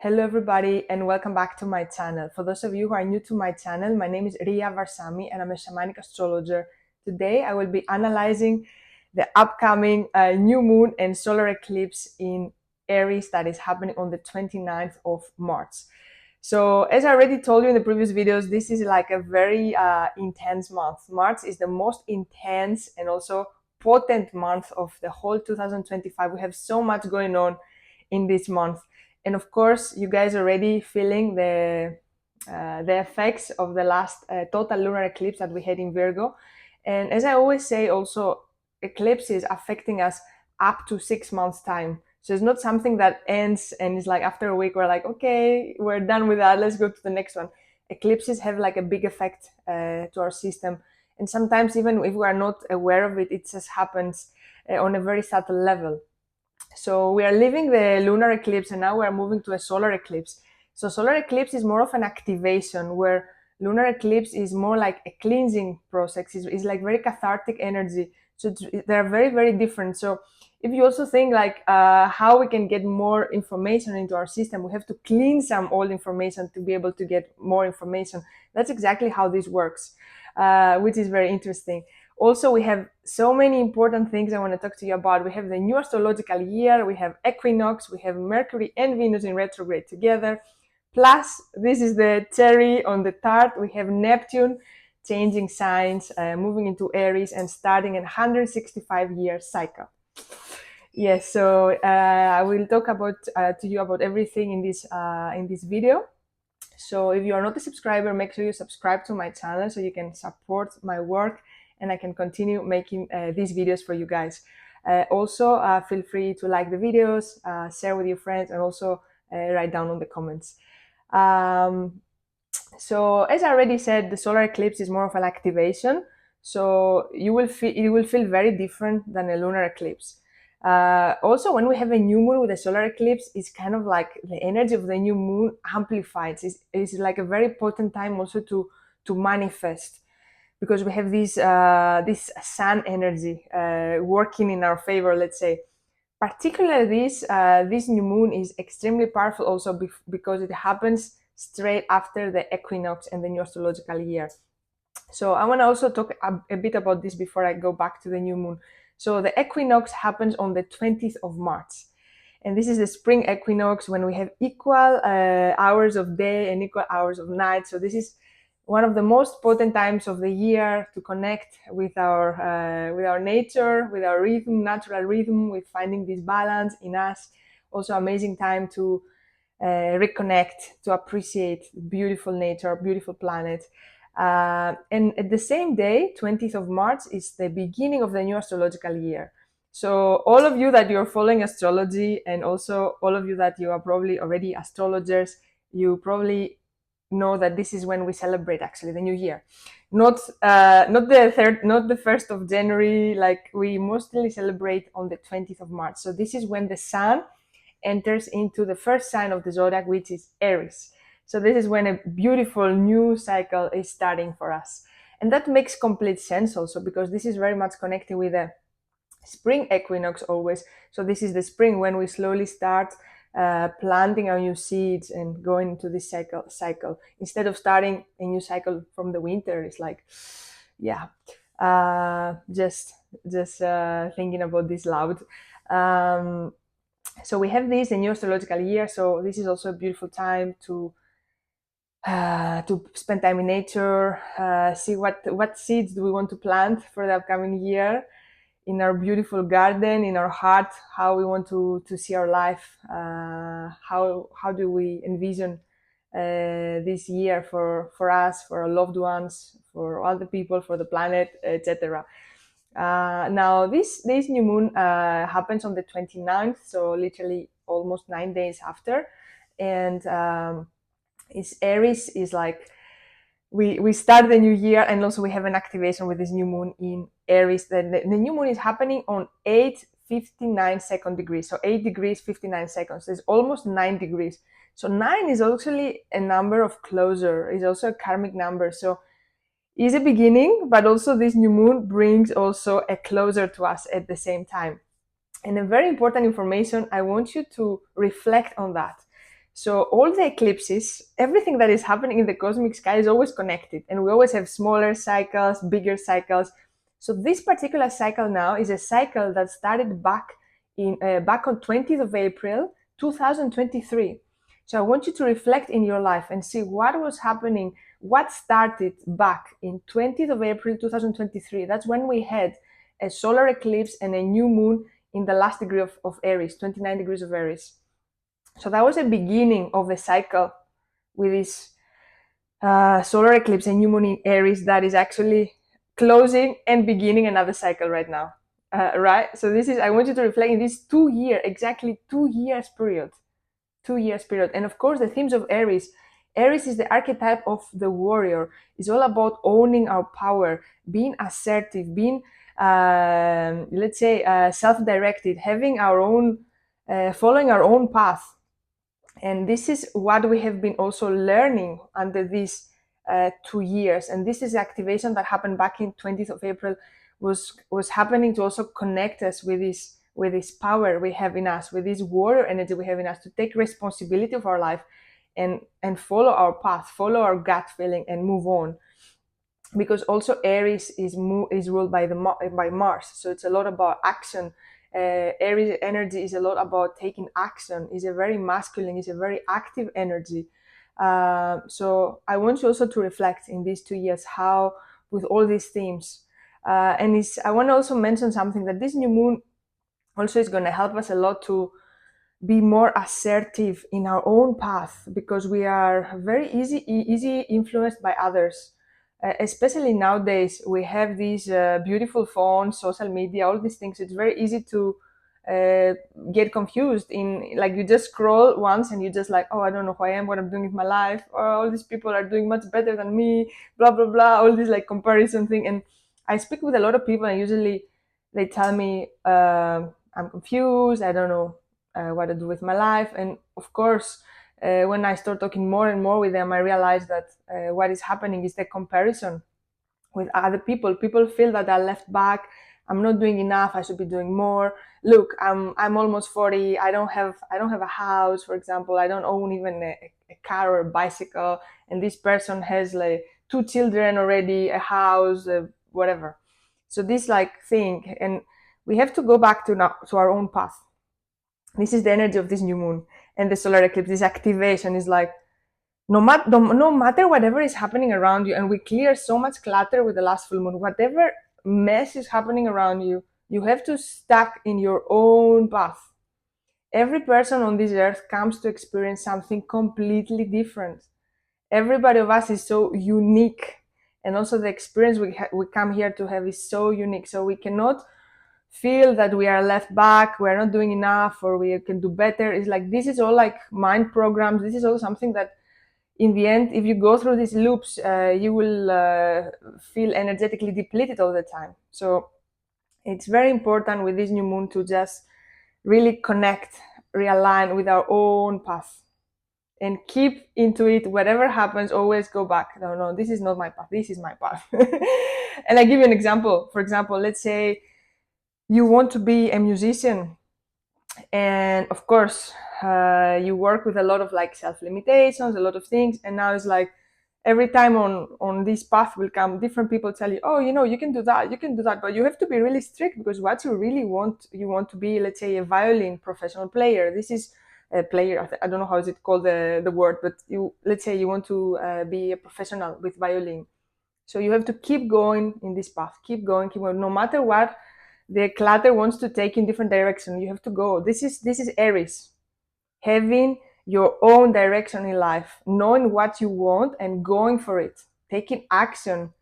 Hello everybody and welcome back to my channel. For those of you who are new to my channel, my name is Ria Varsami and I'm a shamanic astrologer. Today I will be analyzing the upcoming new moon and solar eclipse in Aries that is happening on the 29th of March. So as I already told you in the previous videos, this is like a very intense month. March is the most intense and also potent month of the whole 2025. We have so much going on in this month. And of course, you guys are already feeling the effects of the last total lunar eclipse that we had in Virgo. And as I always say, also eclipses affecting us up to 6 months time. So it's not something that ends and it's like after a week we're like, okay, we're done with that. Let's go to the next one. Eclipses have like a big effect to our system, and sometimes even if we are not aware of it, it just happens on a very subtle level. So we are leaving the lunar eclipse and now we are moving to a solar eclipse. So solar eclipse is more of an activation, where lunar eclipse is more like a cleansing process. It's like very cathartic energy. So they're very, very different. So if you also think like how we can get more information into our system, we have to clean some old information to be able to get more information. That's exactly how this works, which is very interesting. Also, we have so many important things I want to talk to you about. We have the new astrological year, we have equinox, we have Mercury and Venus in retrograde together. Plus, this is the cherry on the tart. We have Neptune changing signs, moving into Aries and starting a 165-year cycle. Yes, so I will talk about to you about everything in this video. So if you are not a subscriber, make sure you subscribe to my channel so you can support my work and I can continue making these videos for you guys. Also, feel free to like the videos, share with your friends, and also write down on the comments. So as I already said, the solar eclipse is more of an activation. So you will feel very different than a lunar eclipse. Also, when we have a new moon with a solar eclipse, it's kind of like the energy of the new moon amplifies. It's like a very potent time also to manifest, because we have this sun energy working in our favor, let's say. Particularly this new moon is extremely powerful also because it happens straight after the equinox and the new astrological year. So I want to also talk a bit about this before I go back to the new moon. So the equinox happens on the 20th of March. And this is the spring equinox, when we have equal hours of day and equal hours of night. So this is one of the most potent times of the year to connect with our nature, with our rhythm, natural rhythm, with finding this balance in us. Also amazing time to reconnect, to appreciate beautiful nature, beautiful planet. And at the same day, 20th of March, is the beginning of the new astrological year. So all of you that you're following astrology, and also all of you that you are probably already astrologers, you probably know that this is when we celebrate actually the new year. Not the 1st of January, like we mostly celebrate on the 20th of March. So this is when the sun enters into the first sign of the zodiac, which is Aries. So this is when a beautiful new cycle is starting for us. And that makes complete sense also, because this is very much connected with the spring equinox always. So this is the spring when we slowly start planting our new seeds and going into this cycle. Instead of starting a new cycle from the winter, it's like, yeah, just thinking about this loud. So we have this, a new astrological year. So this is also a beautiful time to spend time in nature, see what seeds do we want to plant for the upcoming year in our beautiful garden, in our heart, how we want to see our life, how do we envision this year for us, for our loved ones, for other people, for the planet, etc. Now this new moon happens on the 29th, so literally almost 9 days after, and Aries is like we start the new year, and also we have an activation with this new moon in Aries. The new moon is happening on 8:59 degrees, so 8 degrees 59 seconds. It's almost 9 degrees. So 9 is actually a number of closure. It's also a karmic number. So it's a beginning, but also this new moon brings also a closure to us at the same time. And a very important information, I want you to reflect on that. So all the eclipses, everything that is happening in the cosmic sky is always connected, and we always have smaller cycles, bigger cycles. So this particular cycle now is a cycle that started back on 20th of April 2023. So I want you to reflect in your life and see what was happening, what started back in 20th of April 2023. That's when we had a solar eclipse and a new moon in the last degree of Aries, 29 degrees of Aries. So that was the beginning of the cycle with this solar eclipse and new moon in Aries that is actually closing and beginning another cycle right now. Right? So this is, I want you to reflect in this 2 year, exactly 2 years period. 2 years period. And of course, the themes of Aries. Aries is the archetype of the warrior. It's all about owning our power, being assertive, being, let's say, self-directed, having our own, following our own path. And this is what we have been also learning under these 2 years. And this is the activation that happened back in 20th of April, was happening to also connect us with this power we have in us, with this warrior energy we have in us, to take responsibility of our life and follow our path, follow our gut feeling, and move on. Because also Aries is ruled by Mars, so it's a lot about action. Aries energy is a lot about taking action. It's a very masculine, it's a very active energy. So I want you also to reflect in these 2 years how, with all these themes, I want to also mention something, that this new moon also is going to help us a lot to be more assertive in our own path, because we are very easy influenced by others. Especially nowadays, we have these beautiful phones, social media, all these things. It's very easy to uh, get confused in, like, you just scroll once and you just like, oh, I don't know who I am, what I'm doing with my life, or all these people are doing much better than me, blah blah blah, all this like comparison thing. And I speak with a lot of people, and usually they tell me, I'm confused, I don't know what to do with my life. And of course, when I start talking more and more with them, I realize that what is happening is the comparison with other people. People feel that they're left back. I'm not doing enough. I should be doing more. Look, I'm almost 40. I don't have a house, for example. I don't own even a car or a bicycle. And this person has like 2 children already, a house, whatever. So this like thing, and we have to go back to our own path. This is the energy of this new moon and the solar eclipse. This activation is like, no matter whatever is happening around you, and we clear so much clutter with the last full moon, whatever mess is happening around you, you have to stack in your own path. Every person on this earth comes to experience something completely different. Everybody of us is so unique, and also the experience we come here to have is so unique. So we cannot feel that we are left back, we're not doing enough, or we can do better. It's like, this is all like mind programs. This is all something that in the end, if you go through these loops, you will feel energetically depleted all the time. So it's very important with this new moon to just really connect, realign with our own path, and keep into it. Whatever happens, always go back. No, no, this is not my path, this is my path. And I give you an example. For example, let's say you want to be a musician, and of course you work with a lot of like self limitations, a lot of things, and now it's like, every time on this path will come different people tell you, oh, you can do that, you can do that, but you have to be really strict, because what you really want, you want to be, let's say, a violin professional player. This is a player, I don't know how is it called, the word, but you, let's say you want to be a professional with violin. So you have to keep going in this path, keep going, no matter what the clutter wants to take in different direction. You have to go. This is Aries, having your own direction in life, knowing what you want and going for it, taking action.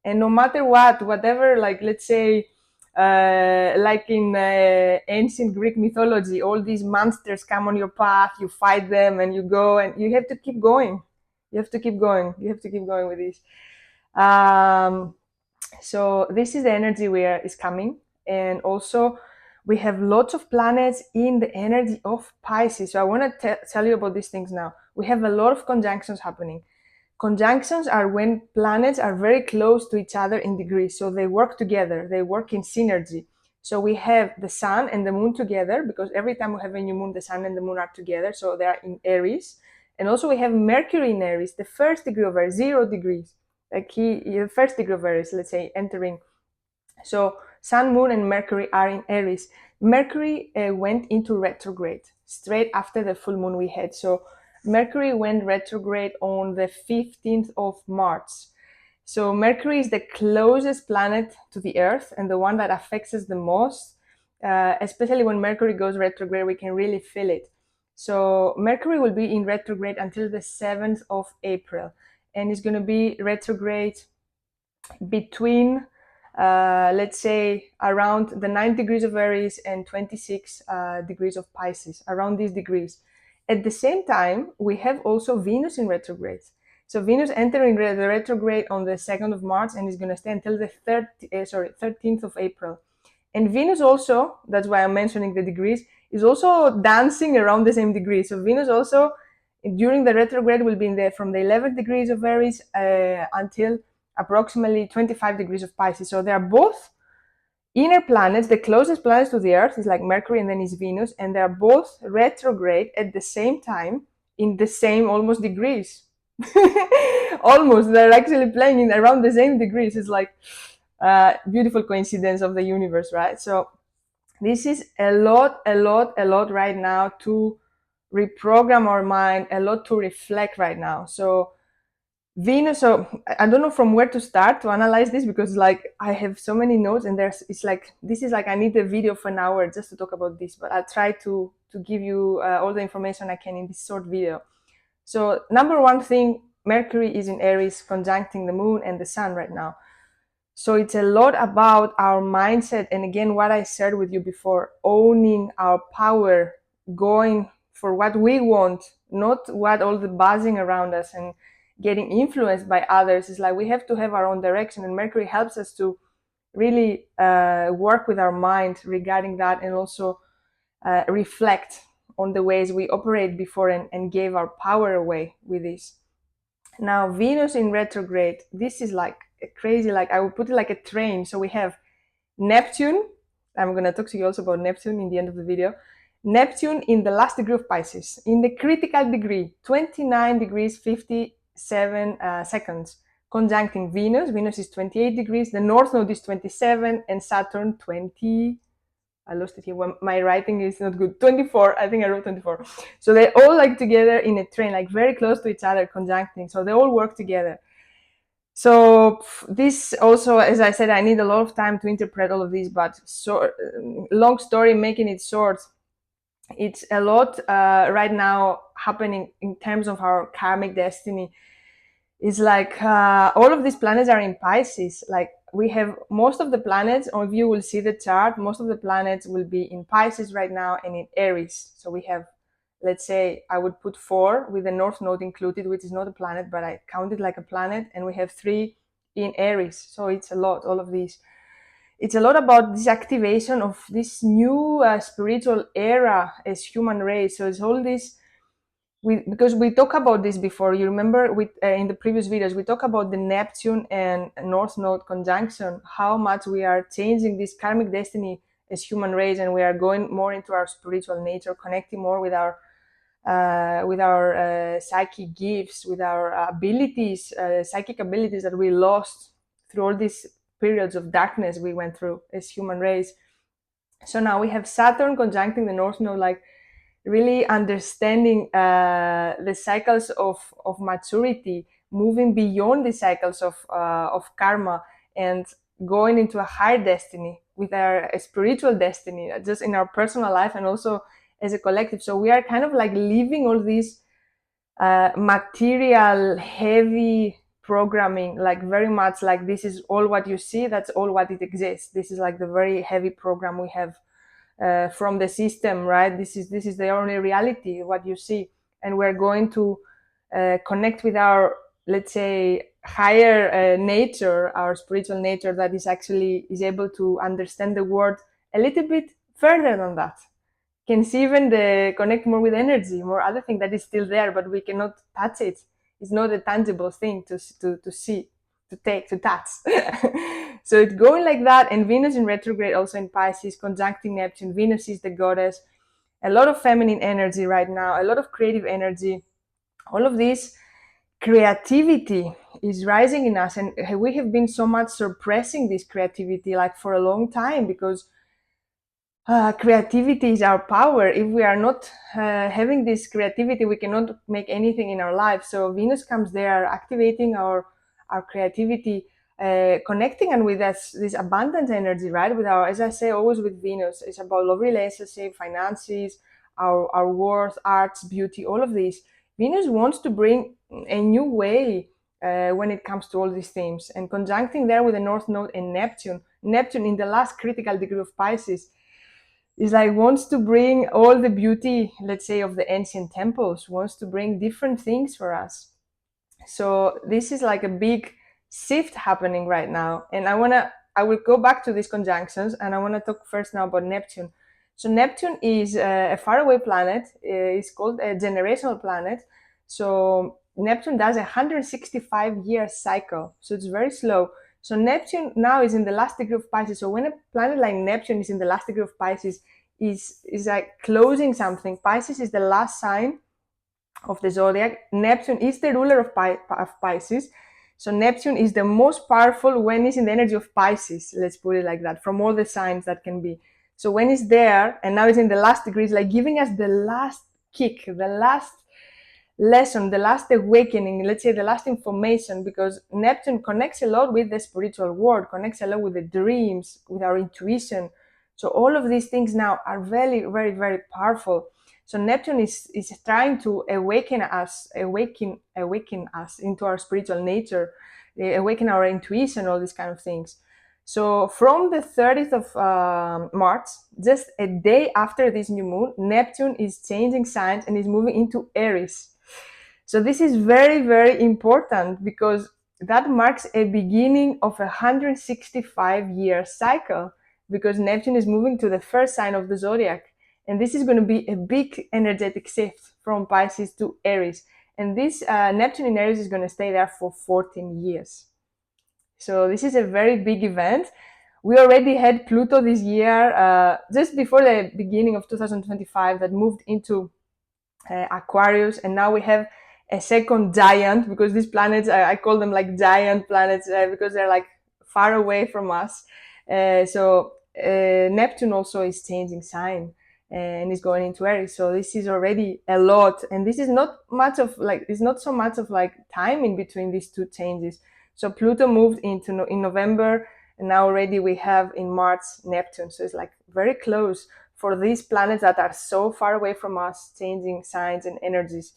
And no matter what, whatever, like, let's say, like in ancient Greek mythology, all these monsters come on your path, you fight them, and you go, and you have to keep going. You have to keep going. You have to keep going with this. Um, so this is the energy where is coming. And also we have lots of planets in the energy of Pisces. So I want to tell you about these things now. We have a lot of conjunctions happening. Conjunctions are when planets are very close to each other in degrees, so they work together, they work in synergy. So we have the sun and the moon together, because every time we have a new moon, the sun and the moon are together. So they are in Aries. And also we have Mercury in Aries, the first degree of Aries, 0 degrees. Like the first degree of Aries, let's say, entering. So sun, moon, and Mercury are in Aries. Mercury went into retrograde straight after the full moon we had. So Mercury went retrograde on the 15th of March. So Mercury is the closest planet to the Earth and the one that affects us the most. Especially when Mercury goes retrograde, we can really feel it. So Mercury will be in retrograde until the 7th of April, and it's going to be retrograde between, let's say, around the 9 degrees of Aries and 26 degrees of Pisces, around these degrees. At the same time, we have also Venus in retrograde. So Venus entering the retrograde on the 2nd of March and is going to stay until the 13th of April. And Venus also, that's why I'm mentioning the degrees, is also dancing around the same degree. So Venus also, during the retrograde, will be in there from the 11th degrees of Aries until approximately 25 degrees of Pisces. So they are both inner planets. The closest planets to the Earth is like Mercury and then is Venus, and they are both retrograde at the same time in the same almost degrees. Almost, they're actually playing in around the same degrees. It's like beautiful coincidence of the universe, right? So this is a lot right now to reprogram our mind, a lot to reflect right now. So Venus, so I don't know from where to start to analyze this, because like I have so many notes, and it's like, this is like, I need a video for an hour just to talk about this, but I'll try to give you all the information I can in this short video. So number one thing, Mercury is in Aries conjuncting the moon and the sun right now. So it's a lot about our mindset. And again, what I shared with you before, owning our power, going for what we want, not what all the buzzing around us and getting influenced by others. Is like we have to have our own direction. And Mercury helps us to really work with our mind regarding that, and also reflect on the ways we operate before and gave our power away with this. Now, Venus in retrograde, this is like crazy, like I would put it like a train. So we have Neptune. I'm going to talk to you also about Neptune in the end of the video. Neptune in the last degree of Pisces, in the critical degree, 29 degrees 57 seconds, conjuncting Venus. Venus is 28 degrees, the North Node is 27, and Saturn 20. I lost it here. My writing is not good. 24. I think I wrote 24. So they all like together in a train, like very close to each other, conjuncting. So they all work together. So this also, as I said, I need a lot of time to interpret all of this, but so long story, making it short, it's a lot right now happening in terms of our karmic destiny. It's like all of these planets are in Pisces. Like we have most of the planets, or if you will see the chart, most of the planets will be in Pisces right now and in Aries. So we have, let's say, I would put 4 with the North Node included, which is not a planet, but I count it like a planet. And we have 3 in Aries. So it's a lot, all of these. It's a lot about this activation of this new spiritual era as human race. So it's all this, because we talk about this before. You remember with in the previous videos, we talk about the Neptune and North Node conjunction, how much we are changing this karmic destiny as human race, and we are going more into our spiritual nature, connecting more with our psychic gifts, with our abilities, psychic abilities that we lost through all these periods of darkness we went through as human race. So now we have Saturn conjuncting the North Node, like really understanding the cycles of maturity, moving beyond the cycles of karma, and going into a higher destiny with our spiritual destiny, just in our personal life and also as a collective. So we are kind of like leaving all these material heavy programming, like very much like this is all what you see, that's all what it exists. This is like the very heavy program we have from the system, right? This is the only reality, what you see. And we're going to connect with our, let's say, higher nature, our spiritual nature, that is actually is able to understand the world a little bit further than that, can see even the connect more with energy, more other thing that is still there, but we cannot touch it. It's not a tangible thing to see, to touch. So it's going like that. And Venus in retrograde also in Pisces, conjuncting Neptune. Venus is the goddess. A lot of feminine energy right now, a lot of creative energy. All of this creativity is rising in us, and we have been so much suppressing this creativity like for a long time, because creativity is our power. If we are not having this creativity, we cannot make anything in our life. So Venus comes there, activating our creativity, connecting and with us this abundant energy, right? With our, as I say, always with Venus, it's about love relationship, finances, our worth, arts, beauty, all of these. Venus wants to bring a new way when it comes to all these themes, and conjuncting there with the North Node and Neptune. Neptune in the last critical degree of Pisces is like wants to bring all the beauty, let's say, of the ancient temples, wants to bring different things for us. So this is like a big shift happening right now. And I will go back to these conjunctions, and I want to talk first now about Neptune. So Neptune is a faraway planet. It's called a generational planet. So Neptune does a 165-year cycle. So it's very slow. So Neptune now is in the last degree of Pisces. So when a planet like Neptune is in the last degree of Pisces, is like closing something. Pisces is the last sign of the zodiac. Neptune is the ruler of Pisces. So Neptune is the most powerful when it's in the energy of Pisces, let's put it like that, from all the signs that can be. So when it's there, and now it's in the last degree, it's like giving us the last kick, the last lesson, the last awakening, let's say the last information, because Neptune connects a lot with the spiritual world, connects a lot with the dreams, with our intuition. So all of these things now are very, very, very powerful. So Neptune is trying to awaken us into our spiritual nature, awaken our intuition, all these kind of things. So from the 30th of March, just a day after this new moon, Neptune is changing signs and is moving into Aries. So this is very, very important, because that marks a beginning of a 165-year cycle, because Neptune is moving to the first sign of the zodiac. And this is going to be a big energetic shift from Pisces to Aries. And this Neptune in Aries is going to stay there for 14 years. So this is a very big event. We already had Pluto this year, just before the beginning of 2025, that moved into Aquarius, and now we have a second giant, because these planets, I call them like giant planets, because they're like far away from us. So Neptune also is changing sign and is going into Aries. So this is already a lot, and this is not much of like, it's not so much of like time in between these two changes. So Pluto moved into in November, and now already we have in March Neptune. So it's like very close for these planets that are so far away from us, changing signs and energies.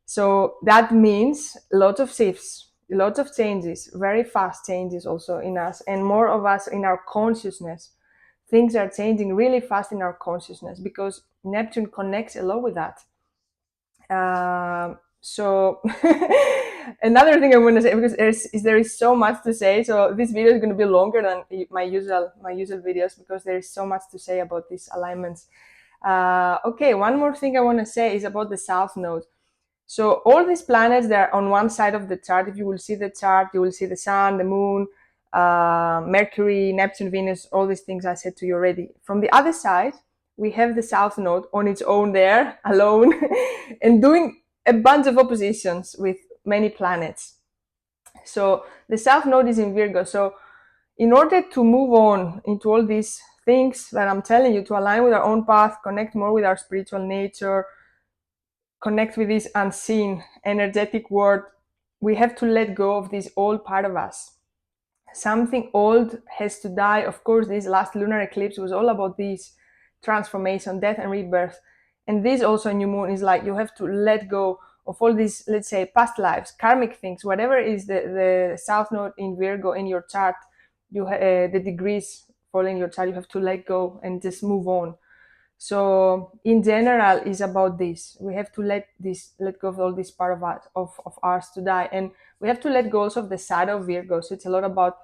So that means lots of shifts, lots of changes, very fast changes also in us, and more of us in our consciousness. Things are changing really fast in our consciousness, because Neptune connects a lot with that. So another thing I want to say, because there is so much to say, so this video is going to be longer than my usual videos, because there is so much to say about these alignments. Okay, one more thing I want to say is about the South Node. So all these planets, they're on one side of the chart. If you will see the chart, you will see the Sun, the Moon, Mercury, Neptune, Venus, all these things I said to you already. From the other side, we have the South Node on its own there, alone, and doing a bunch of oppositions with many planets. So the South Node is in Virgo. So in order to move on into all these things that I'm telling you, to align with our own path, connect more with our spiritual nature, connect with this unseen energetic world, we have to let go of this old part of us. Something old has to die. Of course, this last lunar eclipse was all about this transformation, death and rebirth. And this also new moon is like, you have to let go of all these, let's say, past lives, karmic things, whatever is the South Node in Virgo in your chart, the degrees following your chart, you have to let go and just move on. So in general, is about this. We have to let go of all this part of ours to die, and we have to let go also of the side of Virgo. So it's a lot about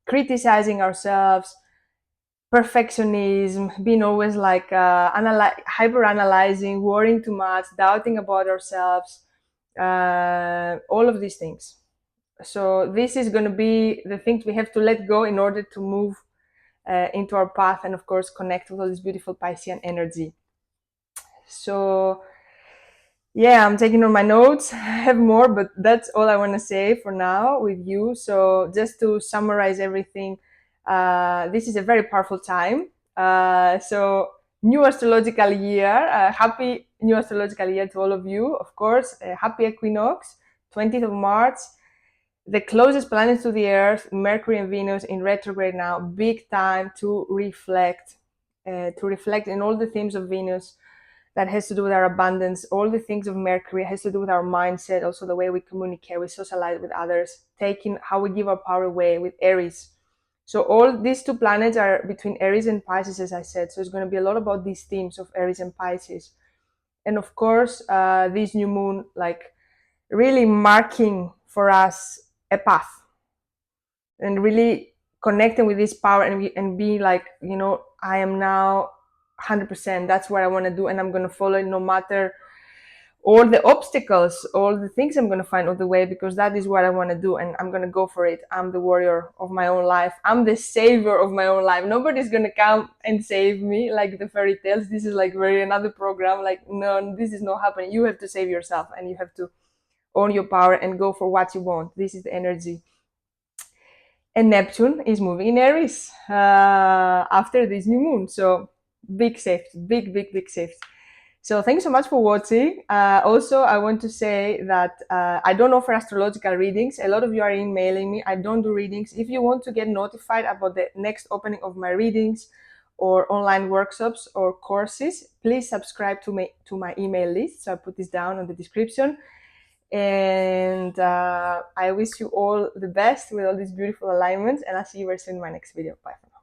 criticizing ourselves, perfectionism, being always like hyper analyzing, worrying too much, doubting about ourselves, all of these things. So this is going to be the things we have to let go in order to move into our path, and of course connect with all this beautiful Piscean energy. So yeah, I'm taking on my notes. I have more, but that's all I want to say for now with you. So just to summarize everything, this is a very powerful time. So new astrological year. Happy new astrological year to all of you. Of course, happy equinox, 20th of March. The closest planets to the Earth, Mercury and Venus in retrograde now. Big time to reflect in all the themes of Venus that has to do with our abundance. All the things of Mercury has to do with our mindset, also the way we communicate, we socialize with others, taking how we give our power away with Aries. So all these two planets are between Aries and Pisces, as I said. So it's going to be a lot about these themes of Aries and Pisces. And of course, this new moon, like really marking for us a path and really connecting with this power, and be like, I am now 100%, that's what I want to do, and I'm going to follow it no matter all the obstacles, all the things I'm going to find on the way, because that is what I want to do, and I'm going to go for it. I'm the warrior of my own life. I'm the savior of my own life. Nobody's going to come and save me like the fairy tales. This is like very another program. Like, no, this is not happening. You have to save yourself, and you have to own your power and go for what you want. This is the energy. And Neptune is moving in Aries after this new moon. So big shift, big shift. So thank you so much for watching. Also, I want to say that I don't offer astrological readings. A lot of you are emailing me. I don't do readings. If you want to get notified about the next opening of my readings or online workshops or courses, please subscribe to my email list. So I put this down on the description. And I wish you all the best with all these beautiful alignments, and I'll see you very soon in my next video. Bye for now.